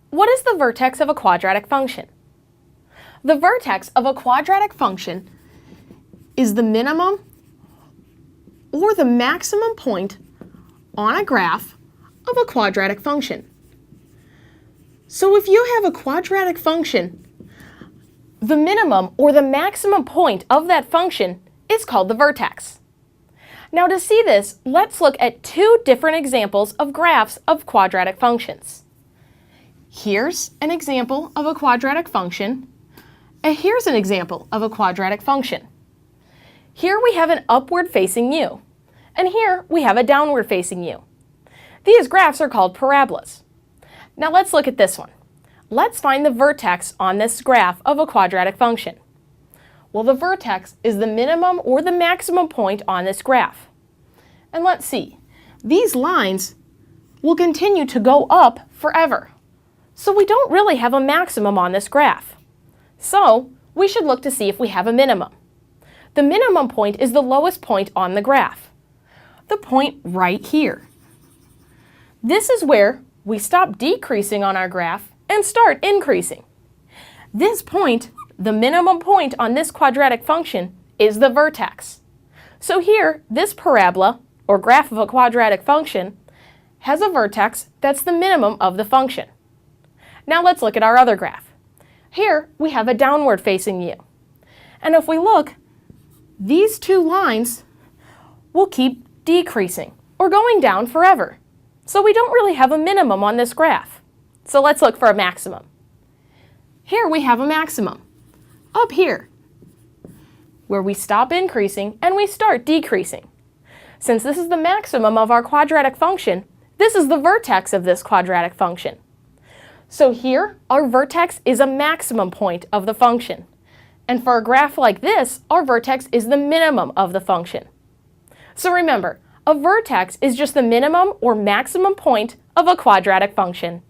What is the vertex of a quadratic function? The vertex of a quadratic function is the minimum or the maximum point on a graph of a quadratic function. So if you have a quadratic function, the minimum or the maximum point of that function is called the vertex. Now to see this, let's look at two different examples of graphs of quadratic functions. Here's an example of a quadratic function, and here's an example of a quadratic function. Here we have an upward-facing u, and here we have a downward-facing u. These graphs are called parabolas. Now let's look at this one. Let's find the vertex on this graph of a quadratic function. Well, the vertex is the minimum or the maximum point on this graph. And let's see, these lines will continue to go up forever. So we don't really have a maximum on this graph. So we should look to see if we have a minimum. The minimum point is the lowest point on the graph, the point right here. This is where we stop decreasing on our graph and start increasing. This point, the minimum point on this quadratic function, is the vertex. So here, this parabola, or graph of a quadratic function, has a vertex that's the minimum of the function. Now let's look at our other graph. Here we have a downward facing u. And if we look, these two lines will keep decreasing or going down forever. So we don't really have a minimum on this graph. So let's look for a maximum. Here we have a maximum, up here, where we stop increasing and we start decreasing. Since this is the maximum of our quadratic function, this is the vertex of this quadratic function. So here, our vertex is a maximum point of the function. And for a graph like this, our vertex is the minimum of the function. So remember, a vertex is just the minimum or maximum point of a quadratic function.